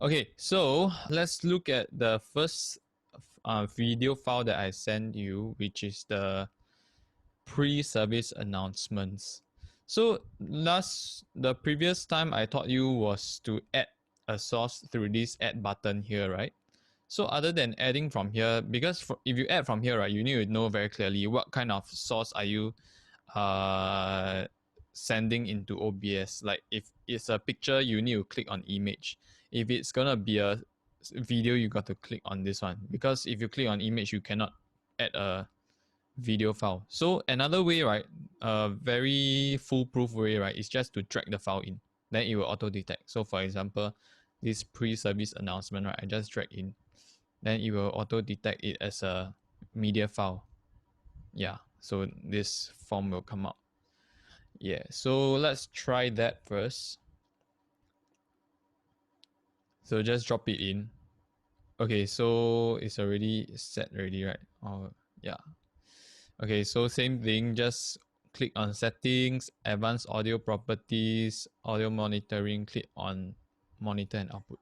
Okay, so let's look at the first video file that I sent you, which is the pre-service announcements. So the previous time I taught you was to add a source through this add button here, right? So other than adding from here, because if you add from here, right, you need to know very clearly what kind of source are you sending into OBS. Like if it's a picture, you need to click on image. If it's gonna be a video, you got to click on this one, because if you click on image, you cannot add a video file. So another way, right, a very foolproof way, right, is just to drag the file in. Then it will auto detect. So for example, this pre-service announcement, right, I just drag in. Then it will auto detect it as a media file. Yeah, so this form will come up. Yeah, so let's try that first. So just drop it in. Okay, so it's already set already, right? Oh, yeah. Okay, so same thing, just click on settings, advanced audio properties, audio monitoring, click on monitor and output.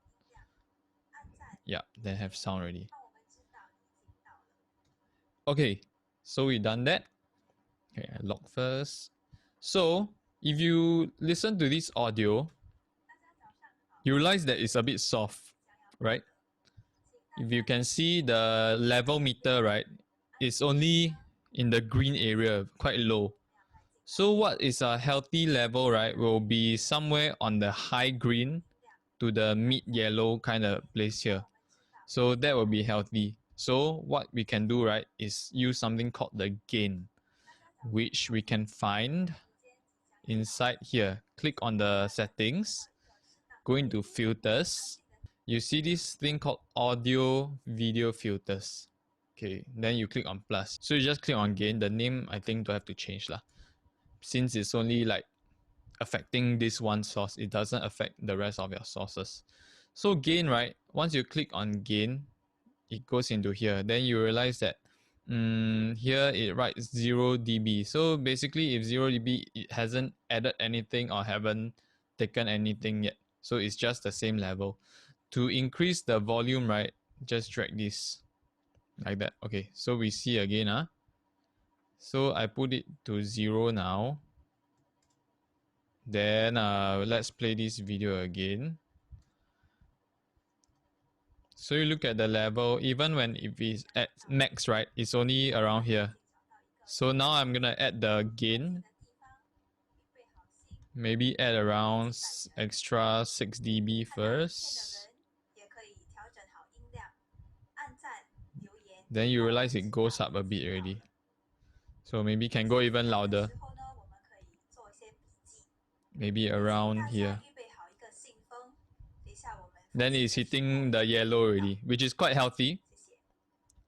Yeah, then have sound already. Okay, so we done that. Okay, I lock first. So if you listen to this audio, you realize that it's a bit soft, right? If you can see the level meter, right, it's only in the green area, quite low. So what is a healthy level, right, will be somewhere on the high green to the mid yellow kind of place here. So that will be healthy. So what we can do, right, is use something called the gain, which we can find inside here. Click on the settings, go into filters. You see this thing called audio video filters. Okay, then you click on plus. So you just click on gain. The name I think don't have to change lah, since it's only like affecting this one source. It doesn't affect the rest of your sources. So gain, right? Once you click on gain, it goes into here. Then you realize that here it writes 0 dB. So basically, if 0 dB, it hasn't added anything or haven't taken anything yet. So it's just the same level. To increase the volume, right, just drag this like that. Okay, so we see again. So I put it to 0 now. Then let's play this video again. So you look at the level, even when if it's at max, right, it's only around here. So now I'm gonna add the gain. Maybe add around extra 6 dB first. Then you realize it goes up a bit already. So maybe can go even louder. Maybe around here. Then it's hitting the yellow already, which is quite healthy.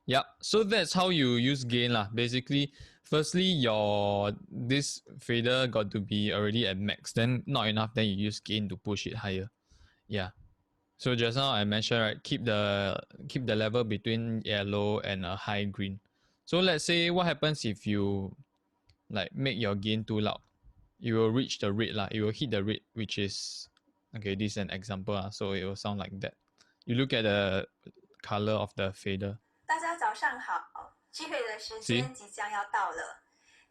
Yeah, so that's how you use gain lah. Basically, firstly, your this fader got to be already at max. Then not enough, then you use gain to push it higher. Yeah. So just now I mentioned, right, keep the level between yellow and a high green. So let's say what happens if you like make your gain too loud. It will reach the red lah. It will hit the red, which is okay. This is an example so it will sound like that. You look at the color of the fader. 大家早上好，聚会的时间即将要到了，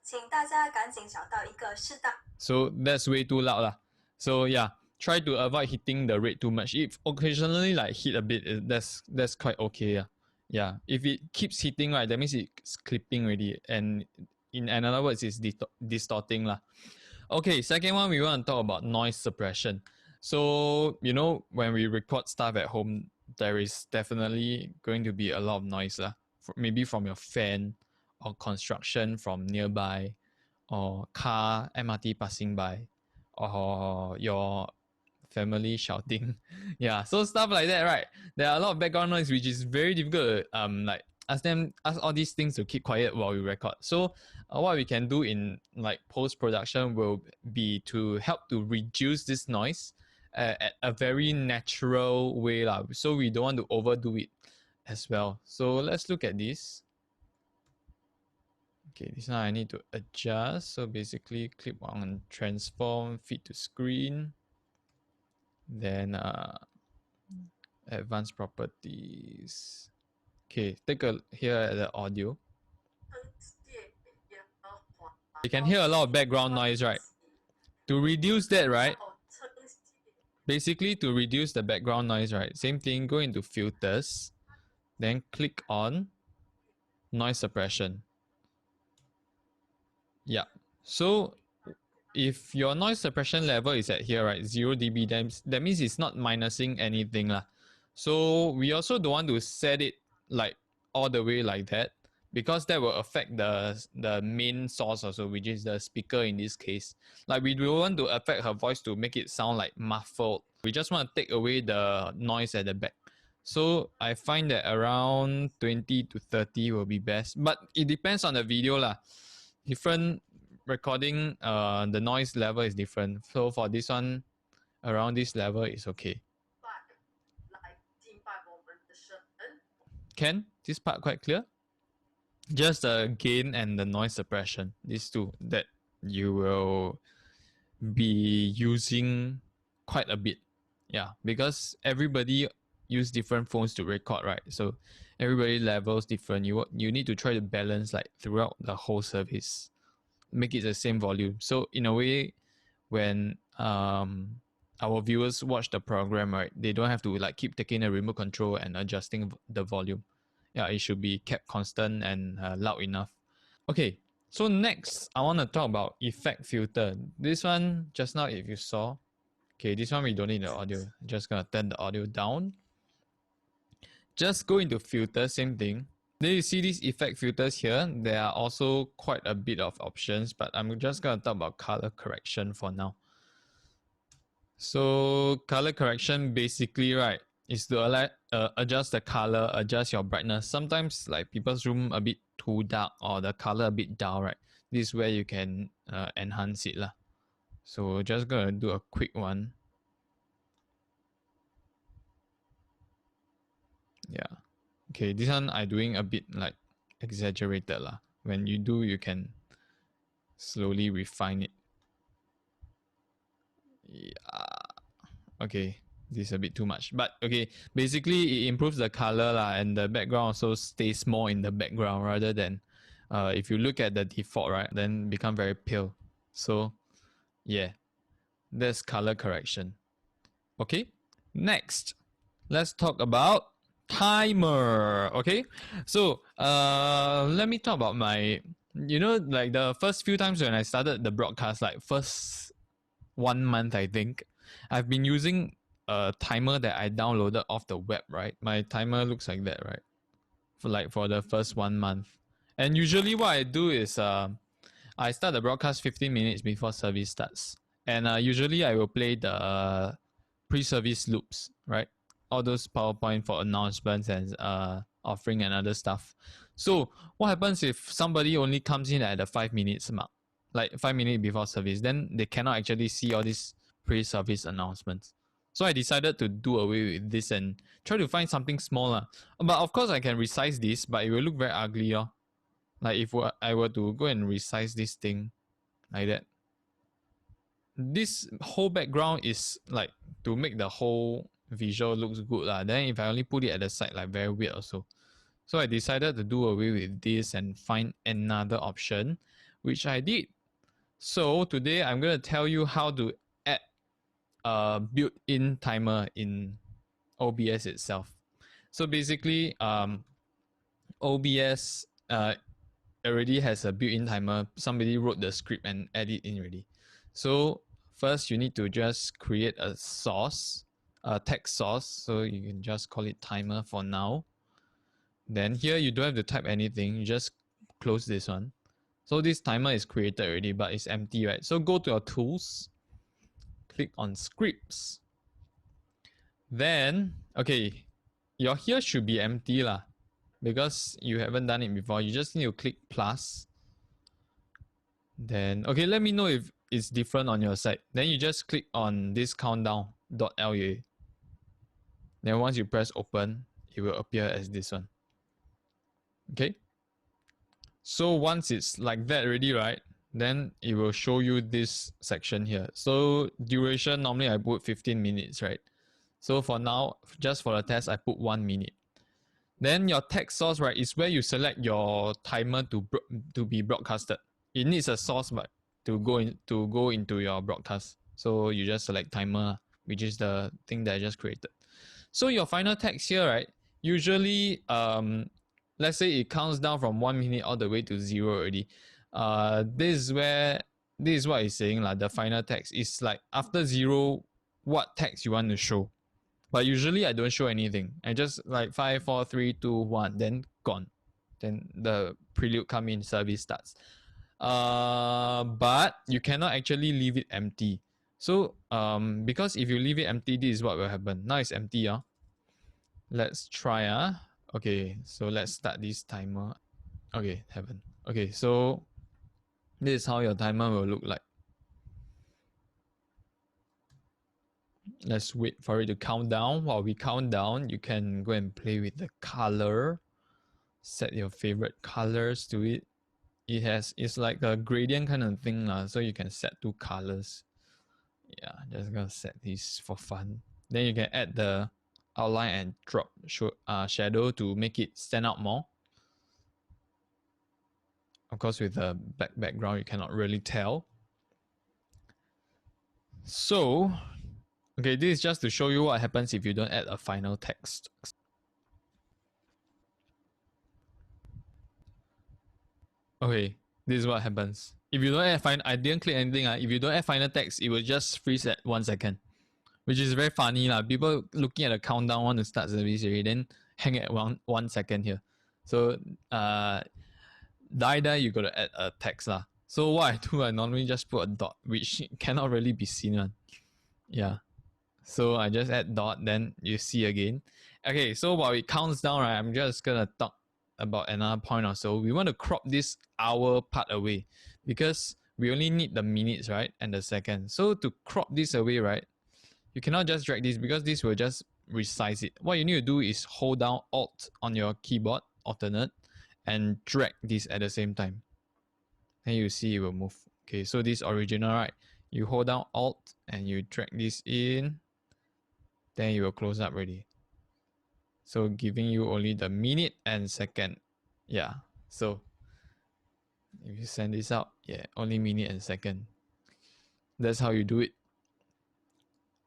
请大家赶紧找到一个适当。So that's way too loud lah. So yeah, try to avoid hitting the rate too much. If occasionally like hit a bit, that's quite okay. Yeah. If it keeps hitting, right, that means it's clipping already, and in other words, it's distorting lah. Okay, second one we want to talk about noise suppression. So when we record stuff at home, there is definitely going to be a lot of noise lah. Maybe from your fan, or construction from nearby, or car MRT passing by, or your family shouting. Yeah, so stuff like that, right? There are a lot of background noise which is very difficult to like ask all these things to keep quiet while we record. So what we can do in like post-production will be to help to reduce this noise at a very natural way lah. So we don't want to overdo it as well. So let's look at this. Okay, this one I need to adjust. So basically click on transform, fit to screen. Then advanced properties. Okay, take a here at the audio. You can hear a lot of background noise, right? To reduce that, right? Basically, to reduce the background noise, right? Same thing, go into filters, then click on noise suppression. Yeah. So if your noise suppression level is at here, right, 0 dB, that means it's not minusing anything lah. So we also don't want to set it like all the way like that, because that will affect the main source also, which is the speaker in this case. Like we don't want to affect her voice to make it sound like muffled. We just want to take away the noise at the back. So I find that around 20 to 30 will be best, but it depends on the video lah. Different recording, the noise level is different. So for this one, around this level is okay. Can this part quite clear? Just the gain and the noise suppression, these two that you will be using quite a bit. Yeah, because everybody use different phones to record, right? So everybody levels different. You need to try to balance like throughout the whole service, make it the same volume. So in a way, when our viewers watch the program, right, they don't have to like keep taking a remote control and adjusting the volume. Yeah, it should be kept constant and loud enough. Okay, so next I want to talk about effect filter. This one just now, if you saw, okay, this one we don't need the audio. Just gonna turn the audio down. Just go into filter, same thing. Then you see these effect filters here. There are also quite a bit of options, but I'm just gonna talk about color correction for now. So color correction basically, right, is to adjust the color, adjust your brightness. Sometimes like people's room a bit too dark or the color a bit dull, right? This is where you can enhance it lah. So just gonna do a quick one. Yeah. Okay, this one I doing a bit like exaggerated lah. When you do, you can slowly refine it. Yeah. Okay, this is a bit too much, but okay, basically it improves the color lah, and the background also stays more in the background rather than if you look at the default, right, then become very pale. So yeah, that's color correction. Okay, next let's talk about timer. Okay, so let me talk about my, like the first few times when I started the broadcast, like first 1 month, I think I've been using a timer that I downloaded off the web, right? My timer looks like that, right? For the first 1 month. And usually what I do is I start the broadcast 15 minutes before service starts. And usually I will play the pre-service loops, right? All those PowerPoint for announcements and offering and other stuff. So what happens if somebody only comes in at the 5 minutes mark, like 5 minutes before service, then they cannot actually see all these pre-service announcements. So I decided to do away with this and try to find something smaller. But of course I can resize this, but it will look very ugly. Like if I were to go and resize this thing like that. This whole background is like to make the whole visual looks good lah. Then if I only put it at the side, like very weird also. So I decided to do away with this and find another option, which I did. So today I'm going to tell you how to add a built-in timer in OBS itself. So basically, OBS already has a built-in timer. Somebody wrote the script and added it in already. So first you need to just create a source, a text source. So you can just call it timer for now. Then here you don't have to type anything. You just close this one. So this timer is created already, but it's empty, right? So go to your tools, click on scripts. Then, okay, your here should be empty lah, because you haven't done it before. You just need to click plus. Then, okay, let me know if it's different on your side. Then you just click on this countdown.lua. Then once you press open, it will appear as this one. Okay. So once it's like that already, right, then it will show you this section here. So duration, normally I put 15 minutes, right? So for now, just for the test, I put 1 minute. Then your text source, right, is where you select your timer to be broadcasted. It needs a source, but to go into your broadcast. So you just select timer, which is the thing that I just created. So your final text here, right, usually let's say it counts down from 1 minute all the way to 0 already. This is what it's saying, like the final text is like after 0, what text you want to show. But usually I don't show anything. I just like 5, 4, 3, 2, 1, then gone. Then the prelude come in, service starts. But you cannot actually leave it empty. So because if you leave it empty, this is what will happen. Now it's empty. Let's try. Okay, so let's start this timer. Okay, haven't. Okay, so this is how your timer will look like. Let's wait for it to count down. While we count down, you can go and play with the color. Set your favorite colors to it. It's like a gradient kind of thing, so you can set 2 colors. Yeah, just gonna set this for fun. Then you can add the outline and drop shadow to make it stand out more. Of course, with the background, you cannot really tell. So, okay, this is just to show you what happens if you don't add a final text. Okay, this is what happens. If you don't add final, I didn't click anything. If you don't add final text, it will just freeze at 1 second, which is very funny. People looking at the countdown want to start service already, then hang at 1 second here. So, die you gotta add a text. So what I do, I normally just put a dot, which cannot really be seen. Yeah. So I just add dot, then you see again. Okay, so while it counts down, right, I'm just gonna talk about another point or so. We want to crop this hour part away because we only need the minutes, right, and the seconds. So to crop this away, right, you cannot just drag this because this will just resize it. What you need to do is hold down Alt on your keyboard, alternate, and drag this at the same time. And you see it will move. Okay, so this original, right, you hold down Alt and you drag this in, then it will close up already. So giving you only the minute and second. Yeah, so if you send this out, yeah, only minute and second. That's how you do it.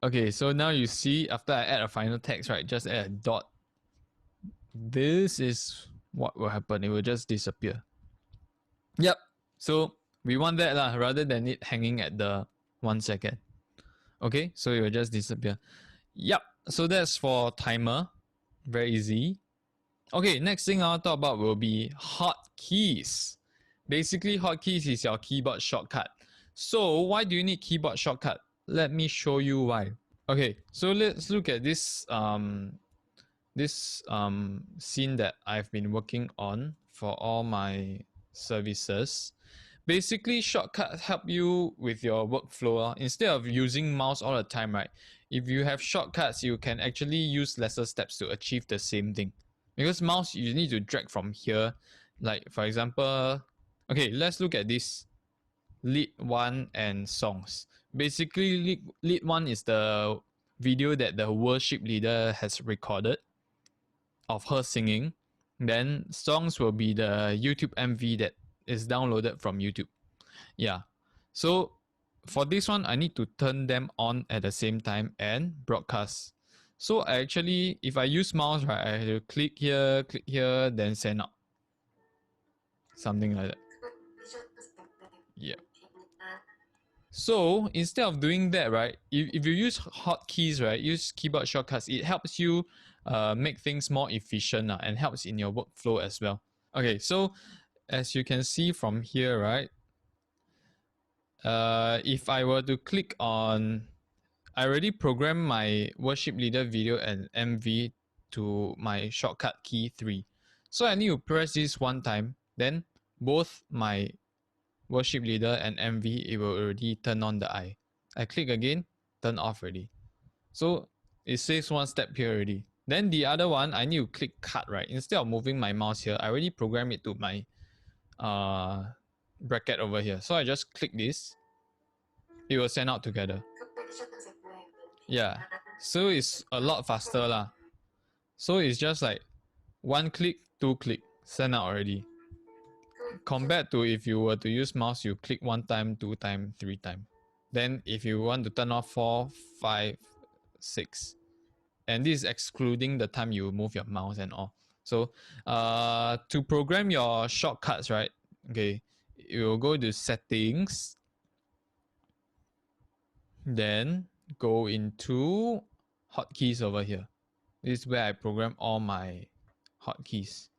Okay, so now you see after I add a final text, right, just add a dot. This is what will happen. It will just disappear. Yep, so we want that rather than it hanging at the 1 second. Okay, so it will just disappear. Yep, so that's for timer. Very easy. Okay, next thing I'll talk about will be hotkeys. Basically, hotkeys is your keyboard shortcut. So why do you need keyboard shortcut? Let me show you why. Okay, so let's look at this scene that I've been working on for all my services. Basically, shortcuts help you with your workflow. Instead of using mouse all the time, right? If you have shortcuts, you can actually use lesser steps to achieve the same thing. Because mouse, you need to drag from here. Like, for example, okay, let's look at this. Lead 1 and songs. Basically, lead 1 is the video that the worship leader has recorded of her singing. Then songs will be the YouTube MV that is downloaded from YouTube. Yeah. So for this one, I need to turn them on at the same time and broadcast. So I actually, if I use mouse, right, I have to click here, then send out. Something like that. Yeah. So instead of doing that, right, if you use hotkeys, right, use keyboard shortcuts, it helps you make things more efficient and helps in your workflow as well. Okay, so as you can see from here, right, if I were to click on, I already programmed my worship leader video and MV to my shortcut key 3. So I need to press this one time, then both my worship leader and MV, it will already turn on the eye. I click again, turn off already. So it saves one step here already. Then the other one, I need to click cut, right? Instead of moving my mouse here, I already programmed it to my bracket over here. So I just click this. It will send out together. Yeah. So it's a lot faster lah. So it's just like 1 click, 2 click, send out already. Compared to if you were to use mouse, you click 1 time, 2 time, 3 time. Then if you want to turn off 4, 5, 6. And this is excluding the time you move your mouse and all. So to program your shortcuts, right? Okay, you will go to settings. Then go into hotkeys over here. This is where I program all my hotkeys.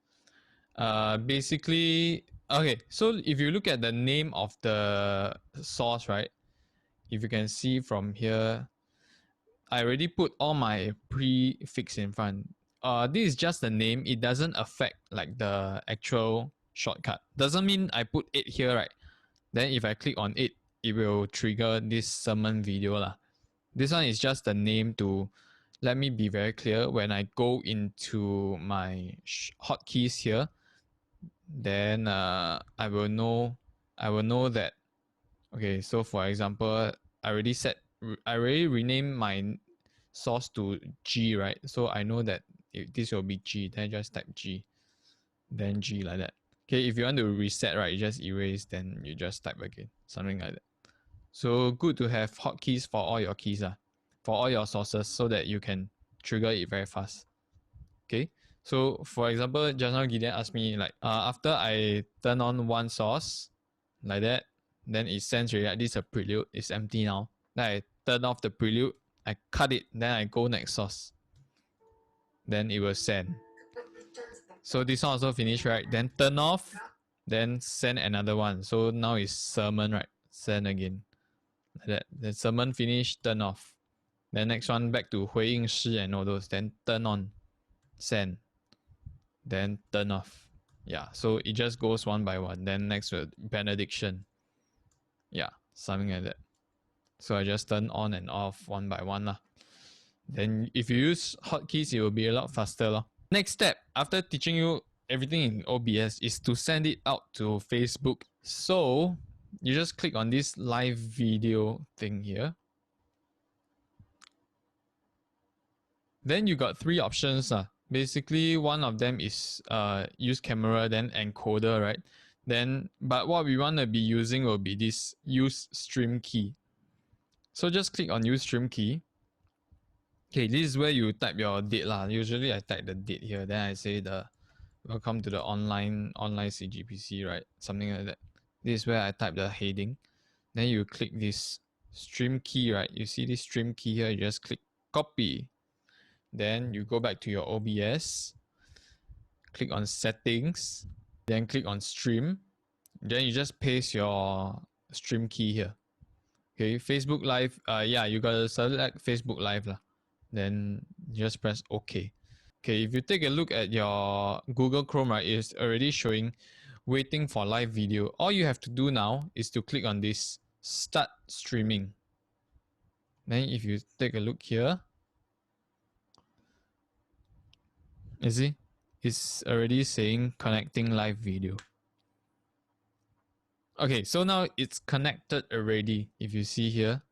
Basically, okay, so if you look at the name of the source, right? If you can see from here, I already put all my prefix in front. This is just the name. It doesn't affect like the actual shortcut. Doesn't mean I put 8 here, right? Then if I click on it, it will trigger this sermon video lah. This one is just the name to let me be very clear. When I go into my hotkeys here, then I will know that. Okay, so for example, I already renamed my source to G, right? So I know that this will be G. Then I just type G, then G like that. Okay, if you want to reset, right, you just erase, then you just type again, something like that. So good to have hotkeys for all your keys, for all your sources, so that you can trigger it very fast. Okay, so for example, just now Gideon asked me like after I turn on one source like that, then it sends already. This is a prelude, it's empty now. Then I turn off the prelude, I cut it, then I go next source. Then it will send. So this one also finished, right? Then turn off, then send another one. So now it's sermon, right? Send again. Like that. The sermon finished, turn off. Then next one back to 回应诗 and all those. Then turn on, send. Then turn off. Yeah, so it just goes one by one. Then next benediction. Yeah, something like that. So I just turn on and off one by one lah. Then if you use hotkeys, it will be a lot faster lah. Next step, after teaching you everything in OBS, is to send it out to Facebook. So you just click on this live video thing here. Then you got 3 options. Basically, one of them is use camera, then encoder, right? Then, but what we want to be using will be this use stream key. So just click on use stream key. Okay, this is where you type your date lah. Usually I type the date here. Then I say the welcome to the online CGPC, right? Something like that. This is where I type the heading. Then you click this stream key, right? You see this stream key here. You just click copy. Then you go back to your OBS. Click on settings. Then click on stream. Then you just paste your stream key here. Okay, Facebook Live. Yeah, you gotta select Facebook Live lah. Then just press OK. Okay, if you take a look at your Google Chrome, right, it's already showing waiting for live video. All you have to do now is to click on this start streaming. Then if you take a look here, you see, it's already saying connecting live video. Okay, so now it's connected already. If you see here,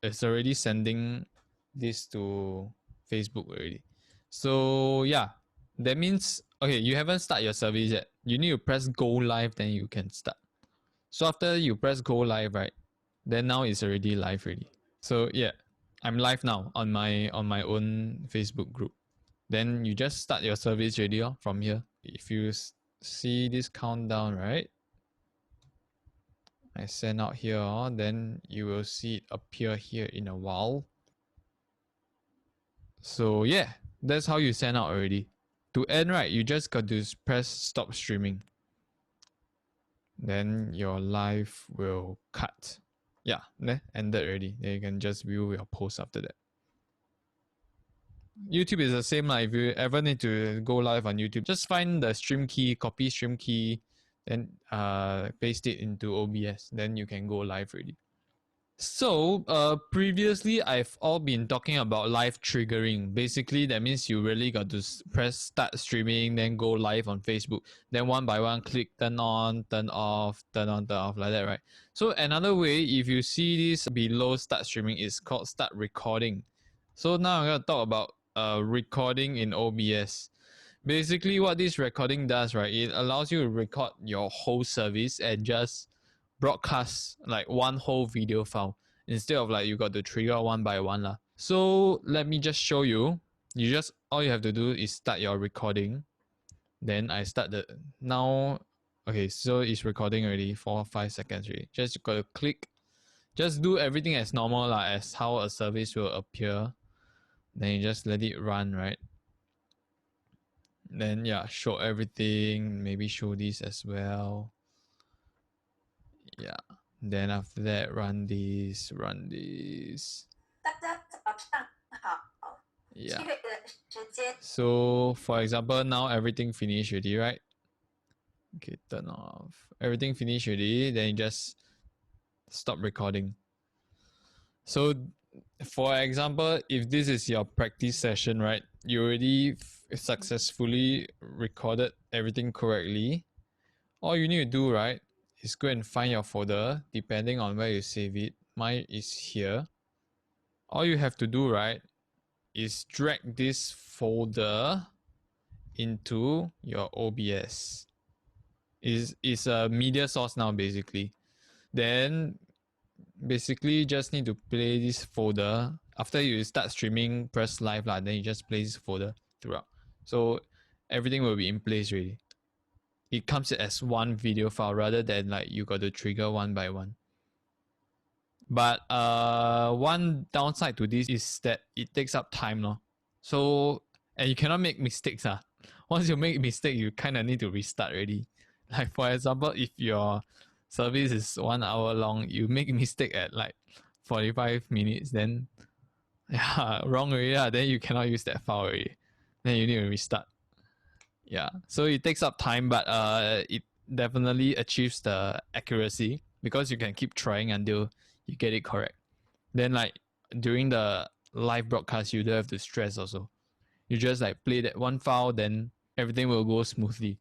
it's already sending this to Facebook already. So yeah, that means, okay, you haven't started your service yet. You need to press go live, then you can start. So after you press go live, right, then now it's already live already. So yeah, I'm live now on my own Facebook group. Then you just start your service already from here. If you see this countdown, right, I send out here, then you will see it appear here in a while. So yeah, that's how you send out already. To end, right, you just got to press stop streaming. Then your live will cut. Yeah, ended already. Then you can just view your post after that. YouTube is the same. If you ever need to go live on YouTube, just find the stream key, copy stream key, then paste it into OBS. Then you can go live already. So previously I've all been talking about live triggering. Basically that means you really got to press start streaming, then go live on Facebook, then one by one click turn on, turn off, turn on, turn off, like that, right? So another way, if you see this below start streaming, is called start recording. So now I'm gonna talk about recording in OBS. Basically, what this recording does, right? It allows you to record your whole service and just broadcast like one whole video file instead of like you got to trigger one by one lah. So let me just show you. All you have to do is start your recording. Then I start the now. Okay, so it's recording already for 5 seconds already. Just gotta click. Just do everything as normal lah, as how a service will appear. Then you just let it run, right? Then yeah, show everything. Maybe show this as well. Yeah. Then after that, run this. 大家早上好。 Yeah. 7月的时间 So for example, now everything finished already, right? Okay, turn off. Everything finished already. Then you just stop recording. So for example, if this is your practice session, right? You already successfully recorded everything correctly. All you need to do, right, is go and find your folder depending on where you save it. Mine is here. All you have to do, right, is drag this folder into your OBS. Is a media source now basically. Then basically just need to play this folder. After you start streaming, press live lah, then you just play this folder throughout. So everything will be in place already. It comes as one video file rather than like you got to trigger one by one. But one downside to this is that it takes up time, no? So and you cannot make mistakes. Once you make a mistake, you kind of need to restart already. Like for example, if your service is 1 hour long, you make a mistake at like 45 minutes, then yeah, wrong already. Then you cannot use that file already. Then you need to restart. Yeah, so it takes up time, but it definitely achieves the accuracy because you can keep trying until you get it correct. Then like during the live broadcast, you don't have to stress also. You just like play that one file, then everything will go smoothly.